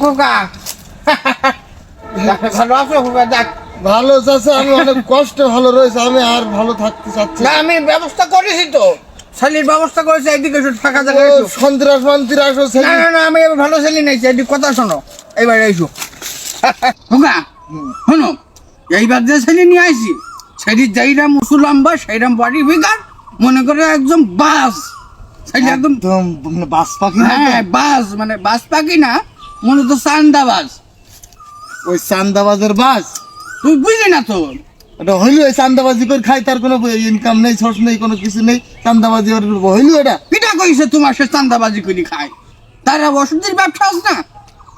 খোকা ভালো আছো খোকা? দেখ ভালো চাচা, আমি অনেক কষ্টে ভালো রয়েছে, আমি আর ভালো থাকতে চাচ্ছি না। আমি ব্যবস্থা করেছি তো, ছেলির ব্যবস্থা করেছি। এদিকে ফাঁকা জায়গা সন্ত্রাস মন্ত্রাস না না না, আমি ভালো ছেলে নেই। এদিক কথা শোনো, এইবার এইসো খোকা। শোনো, এইবার যে ছেলে নিয়ে আইছি, ছেলির যাইরাম উঁচু লম্বা, সেইরাম বডি ফিগার, মনে করে একদম বাস ছেলে, একদম বাস পাখি। হ্যাঁ বাস, মানে বাস পাখি না, মনে তো চান্দাবাজ। ওই চান্দাবাজের বাস তুই বুঝলি না তো? এটা হইলো চান্দাবাজি করে খাই, তার কোনো ইনকাম নেই, সোর্স নেই, কোনো কিছু নেই, চান্দাবাজি হইলো। এটা পিঠা কইছে তোমার, সে চান্দাবাজি করে খায়। তারা ওষুধের ব্যবসা আছে না?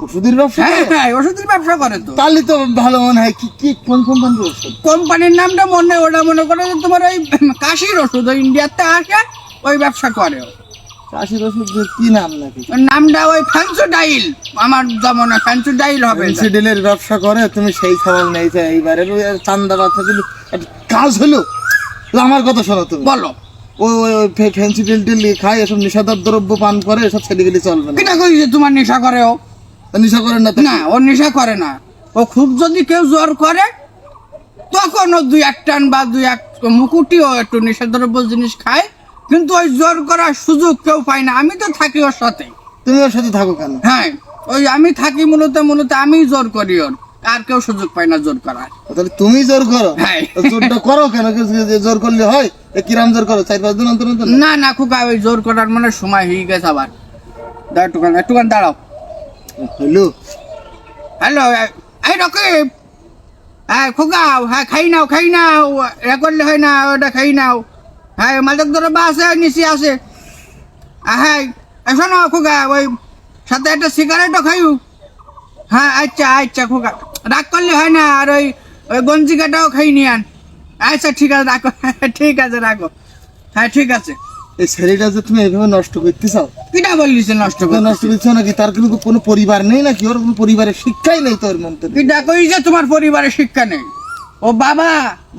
ওষুধের ব্যবসা? হ্যাঁ ওষুধের ব্যবসা করে তো। তাহলে তো ভালো মনে হয়। কি কি কোন কোম্পানির ওষুধ? কোম্পানির নামটা মনে, ওটা মনে করে যে তোমার ওই কাশির ওষুধ, ওই ইন্ডিয়াতে আসে, ওই ব্যবসা করে। কাশির ওষুধের কি নাম নাকি? ওর নামটা ওই ফ্যান্সোডাইল, আমার জমানা ফ্যান্সোডাইল হবে। ফেন্সিডিলের ব্যবসা করে, তুমি সেই খবর নেই। এইবারে চান্দাবাজ কাজ হলো। আমার কথা শোনো, তুমি বলো। ওই ফেন্সিডিল টিল খায়, এসব নিষাদার দ্রব্য পান করে, এসব ছেলেগুলি চলবে না। পিঠা কইছে তোমার নেশা করে ও? নেশা করেন না তো? না, ও নেশা করে না। ও খুব যদি কেউ জোর করে, তখন ও দুই এক টান বা দুই এক মুকুটি ও একটু নেশাদ্রব্য জিনিস খায়, কিন্তু ওই জোর করার সুযোগ কেউ পায় না। আমি তো থাকি ওর সাথে। তুমি ওর সাথে থাকো কেন? হ্যাঁ, ওই আমি থাকি মূলত আমি জোর করি ওর, আর কেউ সুযোগ পায় না জোর করার। তাহলে তুমি জোর করো? হ্যাঁ। জোরটা করো কেন? জোর করলে হয়? কিরাম জোর করো? 4-5 দিন অন্তর অন্তর? না না খোকা, ওই জোর করার মানে সময় হয়ে গেছে আবার। একটুখান দাঁড়াও। হইলো। হ্যালো, এই রকিব, হ্যাঁ খোকা, হ্যাঁ খাই নাও এ করলে হয় না, ওটা খাই নাও। হ্যাঁ মাদক দ্রব্য আছে, নিচে আছে। হ্যাঁ শোনো খোকা, ওই সাথে একটা সিগারেটও খাইও। হ্যাঁ আচ্ছা আচ্ছা খোকা, রাগ করলে হয় না। আর ওই ওই গঞ্জি কাটাও খাই নিয়ান। আচ্ছা ঠিক আছে, রাখো। ঠিক আছে রাখো। হ্যাঁ ঠিক আছে। এই ছেলেটা যে তুমি এইভাবে নষ্ট করতে চাও? কিটা বললিস নষ্ট করে? নষ্ট করছো নাকি? তার কিন্তু কোনো পরিবার নেই নাকি? ওর কোনো পরিবারের শিক্ষাই নেই তোর মধ্যে? কিটা কই যে তোমার পরিবারের শিক্ষা নেই? ও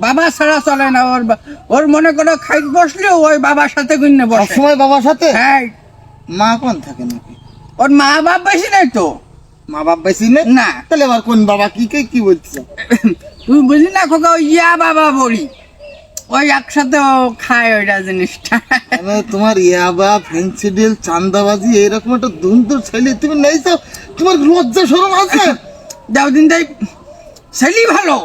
বাবা ছাড়া চলে না। ওর মনে করো খাই বসলেও ওই বাবার সাথে গুন্নে বসে। সময় বাবার সাথে? হ্যাঁ। মা কোন থাকে নাকি? ওর মা বাপ বেশি নাই তো। মা বাপ বেশি নেই না। তাহলে আবার কোন বাবা? কি বলছো তুই বুঝলি না খোকা, ওই ইয়া বাবা বলি, ওই একসাথে ও খায় ওইটা জিনিসটা। তোমার ইয়াবা, ফেন্সিডিল, চান্দাবাজি এরকম একটা দুন্দর ছেলে তুমি নেই তো? তোমার লজ্জা শরম আছে? যাও দিন তাই ছেলে ভালো।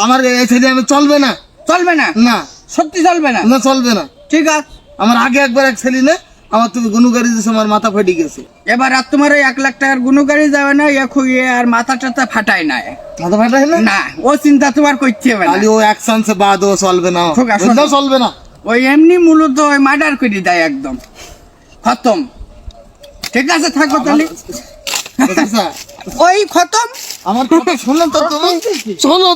আমার এই ছেলে আমি চলবে না। চলবে না? না সত্যি চলবে না? না, চলবে না। ঠিক আছে। আমার আগে একবার এক ছেলে না, আমার তুমি গুনুগাড়ি দিয়েছো, আমার মাথা ফেটে গেছে। এবার আর তোমার ওই 1 লাখ টাকার গুণগাড়ি যাবে না, খুঁয়ে আর মাথা টাথা ফাটায় না। মাথা ফাটাই না? না, ও চিন্তা তোমার করতে হবে না। খালি ও এক চান্সে বাদ, ও চলবে না। খোকা, শোনো। ওইটাও চলবে না। ওই এমনি মূলত ওই মার্ডার করে দেয়, একদম খতম। ঠিক আছে থাকো তাহলে। আচ্ছা, ওই খতম। আমার কথা শুনলেন তো তুমি? শোনো।